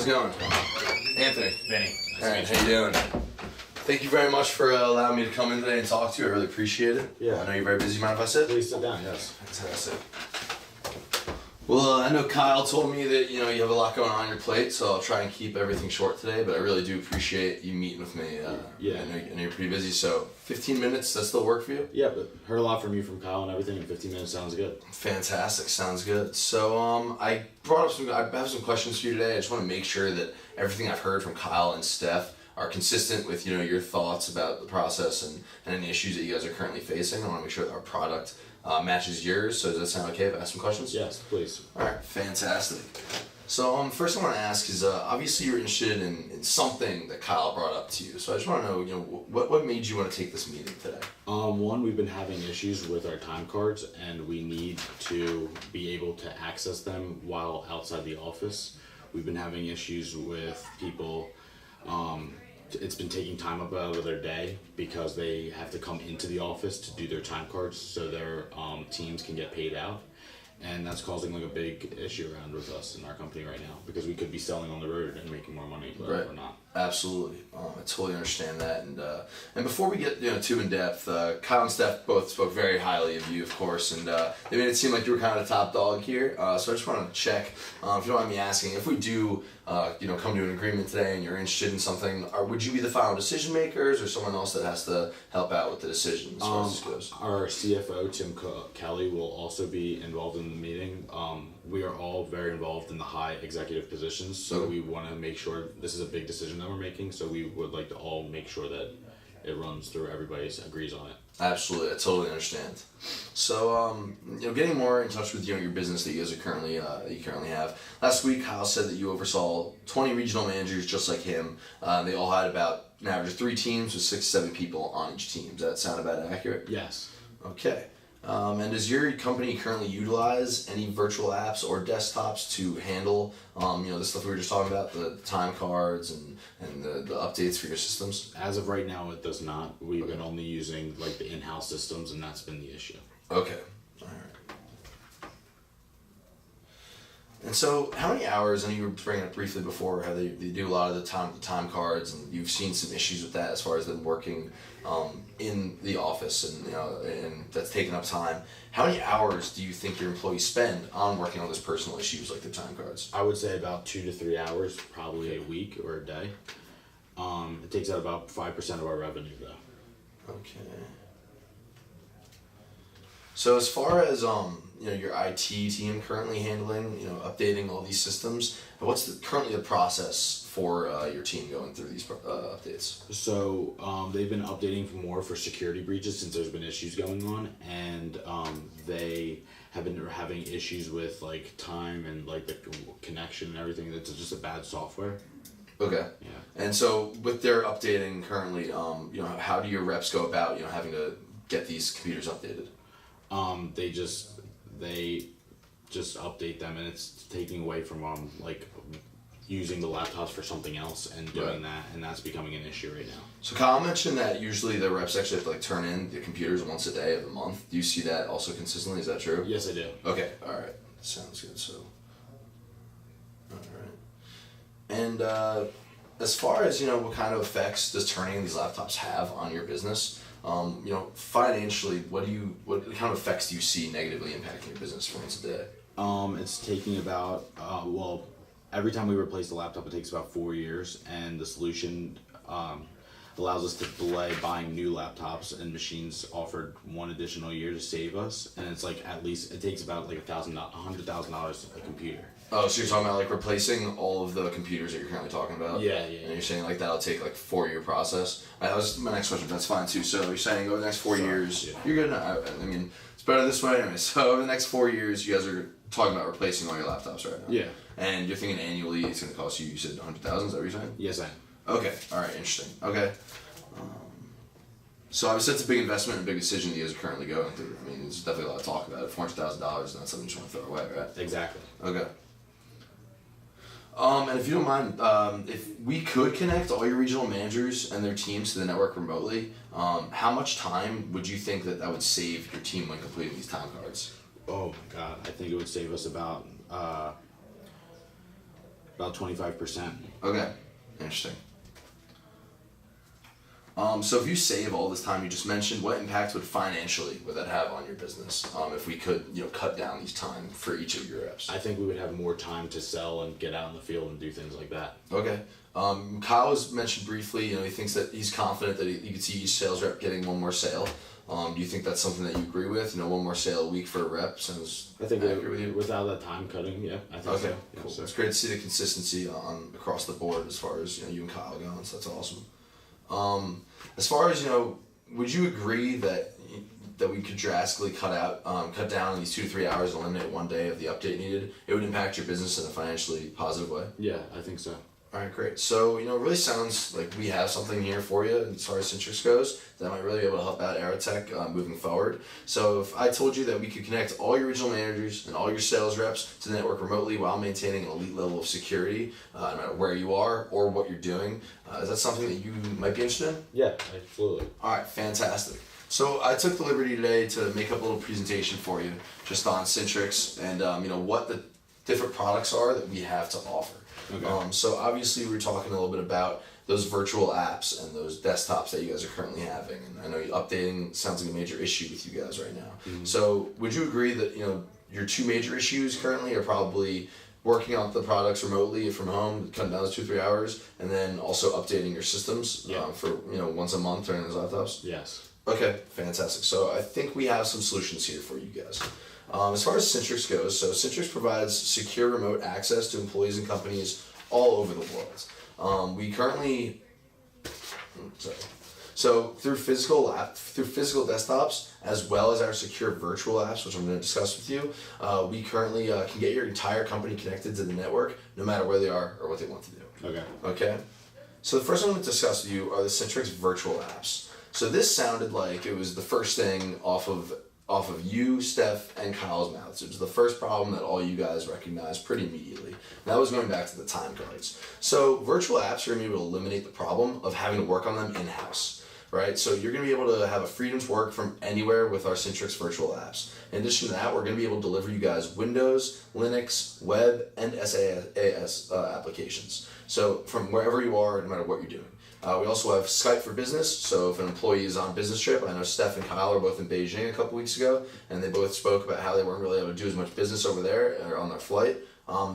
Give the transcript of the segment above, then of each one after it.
how's it going? Anthony. Vinny. Alright, how you doing? Thank you very much for allowing me to come in today and talk to you. I really appreciate it. Yeah. I know you're very busy. Mind if I sit? Please sit down, yes. Fantastic. Well, I know Kyle told me that you have a lot going on your plate, so I'll try and keep everything short today. But I really do appreciate you meeting with me. Yeah. I know you're pretty busy, so 15 minutes. That still work for you? Yeah, but heard a lot from you from Kyle and everything. And 15 minutes sounds good. Fantastic. Sounds good. So I brought up I have some questions for you today. I just want to make sure that everything I've heard from Kyle and Steph are consistent with your thoughts about the process and any issues that you guys are currently facing. I want to make sure that our product matches yours. So does that sound okay if I ask some questions? Yes, please. All right, fantastic. So first I want to ask is obviously you're interested in something that Kyle brought up to you. So I just want to know what made you want to take this meeting today? One, we've been having issues with our time cards, and we need to be able to access them while outside the office. We've been having issues with people. It's been taking time up out of their day because they have to come into the office to do their time cards so their teams can get paid out. And that's causing like a big issue around with us in our company right now because we could be selling on the road and making more money, but Right. we're not. Absolutely, I totally understand that. And before we get too in depth, Kyle and Steph both spoke very highly of you, of course, and they made it seem like you were kind of the top dog here. So I just want to check, if you don't mind me asking, if we do come to an agreement today and you're interested in something, would you be the final decision makers or someone else that has to help out with the decision as far as this goes? Our CFO, Tim Kelly, will also be involved in the meeting. We are all very involved in the high executive positions, so we want to make sure this is a big decision that we're making, so we would like to all make sure that it runs through, everybody agrees on it. Absolutely, I totally understand. So, getting more in touch with your business that you guys are currently have. Last week, Kyle said that you oversaw 20 regional managers just like him. They all had about an average of 3 teams with 6 to 7 people on each team. Does that sound about accurate? Yes. Okay. And does your company currently utilize any virtual apps or desktops to handle, the stuff we were just talking about, the time cards and the updates for your systems? As of right now, it does not. We've been only using like the in-house systems, and that's been the issue. Okay. All right. And so, how many hours? I know you were bringing up briefly before how they do a lot of the time cards, and you've seen some issues with that as far as them working in the office, and that's taking up time. How many hours do you think your employees spend on working on those personal issues like their time cards? I would say about 2 to 3 hours, probably a week or a day. It takes out about 5% of our revenue, though. Okay. So as far as your IT team currently handling, updating all these systems, what's currently the process for your team going through these updates? So they've been updating for security breaches since there's been issues going on, and they have been having issues with like time and like the connection and everything. It's just a bad software. Okay. Yeah. And so with their updating currently, how do your reps go about having to get these computers updated? They just update them, and it's taking away from like using the laptops for something else and doing that, and that's becoming an issue right now. So Kyle mentioned that usually the reps actually have to turn in the computers once a day of the month. Do you see that also consistently? Is that true? Yes, I do. Okay, all right, sounds good. So, all right, and as far as what kind of effects does turning in these laptops have on your business? Financially, what kind of effects do you see negatively impacting your business for once a day? It's taking about every time we replace the laptop, it takes about 4 years, and the solution allows us to delay buying new laptops and machines offered 1 additional year to save us, and it's like at least it takes about like $100,000 a computer. Oh, so you're talking about like replacing all of the computers that you're currently talking about? Yeah. And you're saying like that'll take like 4-year process? That was my next question. That's fine too. So you're saying over the next 4 years, you're good. I mean, it's better this way anyway. So over the next 4 years, you guys are talking about replacing all your laptops right now? Yeah. And you're thinking annually it's going to cost you said 100,000, is that what you're saying? Yes, I am. Okay. All right. Interesting. Okay. So obviously that's a big investment and a big decision that you guys are currently going through. I mean, there's definitely a lot of talk about it. $400,000 is not something you just want to throw away, right? Exactly. Okay. And if you don't mind, if we could connect all your regional managers and their teams to the network remotely, how much time would you think that would save your team when completing these time cards? Oh my God, I think it would save us about About 25%. Okay, interesting. So if you save all this time you just mentioned, what impact would that have on your business? If we could, cut down these time for each of your reps. I think we would have more time to sell and get out in the field and do things like that. Okay. Kyle has mentioned briefly, he thinks that he's confident that you could see each sales rep getting one more sale. Do you think that's something that you agree with? One more sale a week for a rep sounds I think accurate with you? Without that time cutting, yeah, I think Okay, so. cool. Yeah, It's great to see the consistency on across the board as far as you and Kyle go, so that's awesome. As far as would you agree that we could drastically cut down these 2 to 3 hours and eliminate one day of the update needed? It would impact your business in a financially positive way. Yeah, I think so. All right, great. So, it really sounds like we have something here for you as far as Centrix goes that might really be able to help out Aerotech moving forward. So, if I told you that we could connect all your regional managers and all your sales reps to the network remotely while maintaining an elite level of security, no matter where you are or what you're doing, is that something that you might be interested in? Yeah, absolutely. All right, fantastic. So I took the liberty today to make up a little presentation for you just on Centrix and what the different products are that we have to offer. Okay. So obviously we were talking a little bit about those virtual apps and those desktops that you guys are currently having, and I know updating sounds like a major issue with you guys right now. Mm-hmm. So would you agree that your two major issues currently are probably working on the products remotely from home, cutting down those 2-3 hours, and then also updating your systems for once a month during those laptops? Yes. Okay, fantastic. So I think we have some solutions here for you guys. As far as Centrix goes, so Centrix provides secure remote access to employees and companies all over the world. We currently, so through physical desktops as well as our secure virtual apps, which I'm going to discuss with you, we currently can get your entire company connected to the network, no matter where they are or what they want to do. Okay. Okay. So the first one I'm going to discuss with you are the Centrix virtual apps. So this sounded like it was the first thing off of you, Steph, and Kyle's mouths. It was the first problem that all you guys recognized pretty immediately. And that was going back to the time cards. So virtual apps are going to be able to eliminate the problem of having to work on them in-house, right? So you're going to be able to have a freedom to work from anywhere with our Centrix virtual apps. In addition to that, we're going to be able to deliver you guys Windows, Linux, web, and SaaS applications. So from wherever you are, no matter what you're doing. We also have Skype for Business, so if an employee is on a business trip, I know Steph and Kyle are both in Beijing a couple weeks ago, and they both spoke about how they weren't really able to do as much business over there or on their flight.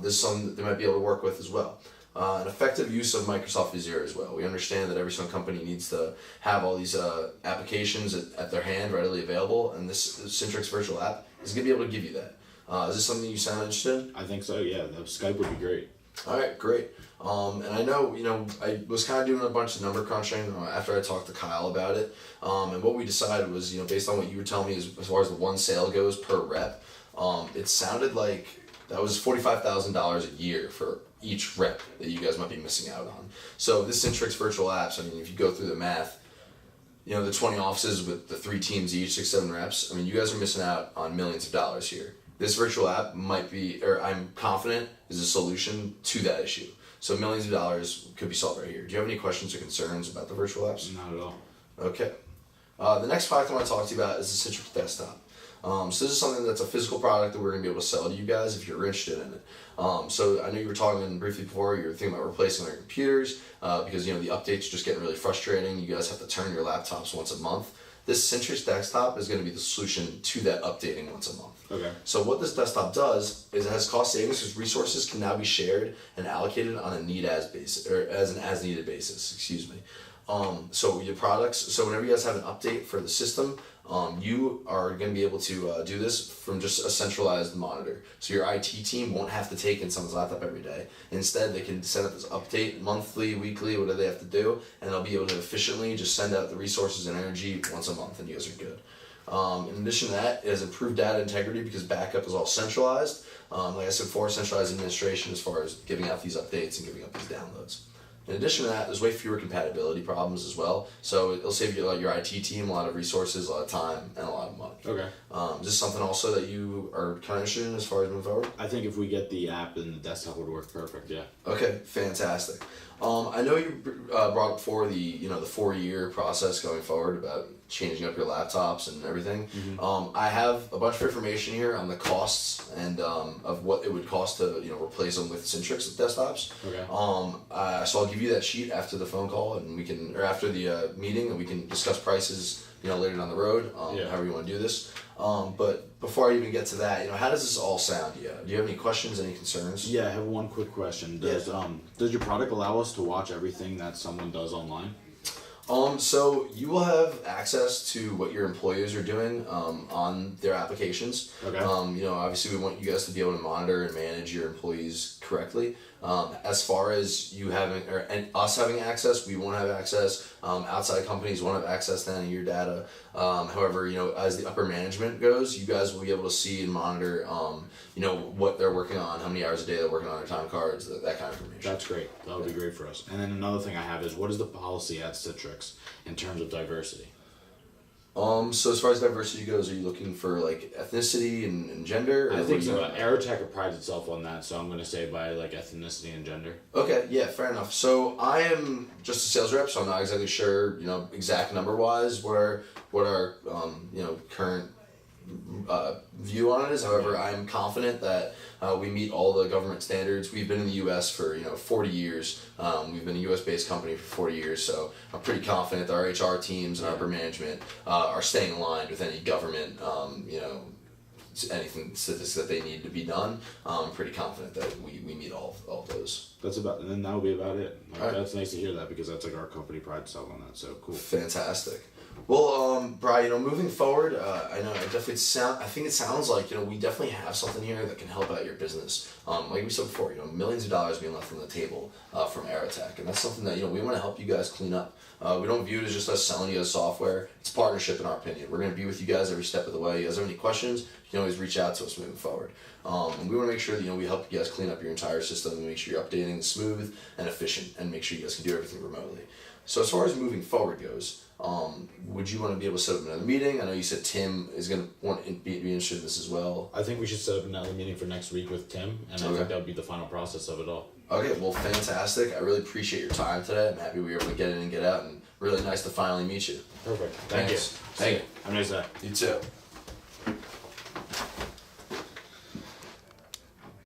This is something that they might be able to work with as well. An effective use of Microsoft Azure as well. We understand that every single company needs to have all these applications at their hand readily available, and this Centrix virtual app is going to be able to give you that. Is this something you sound interested in? I think so, yeah. Skype would be great. All right, great. And I know, I was kind of doing a bunch of number crunching after I talked to Kyle about it. And what we decided was, based on what you were telling me as far as the one sale goes per rep, it sounded like that was $45,000 a year for each rep that you guys might be missing out on. So this Centrix virtual apps, if you go through the math, the 20 offices with the 3 teams each, 6-7 reps, you guys are missing out on millions of dollars here. This virtual app might be, or I'm confident, is a solution to that issue. So millions of dollars could be solved right here. Do you have any questions or concerns about the virtual apps? Not at all. Okay. The next product I want to talk to you about is the Citrix Desktop. So this is something that's a physical product that we're going to be able to sell to you guys if you're interested in it. So I know you were talking briefly before, you were thinking about replacing your computers because the updates are just getting really frustrating. You guys have to turn your laptops once a month. This Citrix Desktop is going to be the solution to that updating once a month. Okay. So what this desktop does is it has cost savings because resources can now be shared and allocated on a need-as basis, or as an as-needed basis, excuse me. So your products, so whenever you guys have an update for the system, you are going to be able to do this from just a centralized monitor. So your IT team won't have to take in someone's laptop every day. Instead, they can send out this update monthly, weekly, whatever they have to do, and they'll be able to efficiently just send out the resources and energy once a month, and you guys are good. In addition to that, it has improved data integrity because backup is all centralized. Like I said before, centralized administration as far as giving out these updates and giving up these downloads. In addition to that, there's way fewer compatibility problems as well. So it'll save your IT team a lot of resources, a lot of time, and a lot of money. Okay. Is this something also that you are kind of interested in as far as moving forward? I think if we get the app, then the desktop would work perfect, yeah. Okay, fantastic. I know you brought up before the 4-year process going forward about changing up your laptops and everything. I have a bunch of information here on the costs and of what it would cost to replace them with Citrix desktops. Okay. So I'll give you that sheet after the phone call, and after the meeting, and we can discuss prices later down the road. However you want to do this. But before I even get to that, how does this all sound to you? Do you have any questions, any concerns? Yeah, I have one quick question. Does your product allow us to watch everything that someone does online? So you will have access to what your employees are doing on their applications. Okay. Obviously we want you guys to be able to monitor and manage your employees correctly. As far as you and us having access, we won't have access. Outside companies won't have access to any of your data. However, as the upper management goes, you guys will be able to see and monitor, what they're working on, how many hours a day they're working on their time cards, that kind of information. That's great. That would be great for us. And then another thing I have is, what is the policy at Citrix in terms of diversity? So as far as diversity goes, are you looking for like ethnicity and gender? I think so. Aerotech prides itself on that, so I'm going to say by like ethnicity and gender. Okay, yeah, fair enough. So I am just a sales rep, so I'm not exactly sure, exact number wise what our current view on it is. However, I'm confident that we meet all the government standards. We've been in the U.S. for 40 years. We've been a U.S. based company for 40 years, so I'm pretty confident that our HR teams and our upper management are staying aligned with any government anything statistics that they need to be done. I'm pretty confident that we meet all of those. And then that'll be about it. Right. That's nice to hear that, because that's like our company pride itself on that. So cool. Fantastic. Well, Brian, moving forward, I think it sounds like, we definitely have something here that can help out your business. Like we said before, millions of dollars being left on the table from Aerotech, and that's something that, we want to help you guys clean up. We don't view it as just us selling you guys software. It's a partnership in our opinion. We're going to be with you guys every step of the way. You guys have any questions, you can always reach out to us moving forward. And we want to make sure that, we help you guys clean up your entire system and make sure you're updating smooth and efficient, and make sure you guys can do everything remotely. So as far as moving forward goes, would you want to be able to set up another meeting? I know you said Tim is going to be interested in this as well. I think we should set up another meeting for next week with Tim, and I think that would be the final process of it all. Okay, well, fantastic. I really appreciate your time today. I'm happy we were able to get in and get out, and really nice to finally meet you. Perfect. Thanks. Thank you. Have a nice day. You too.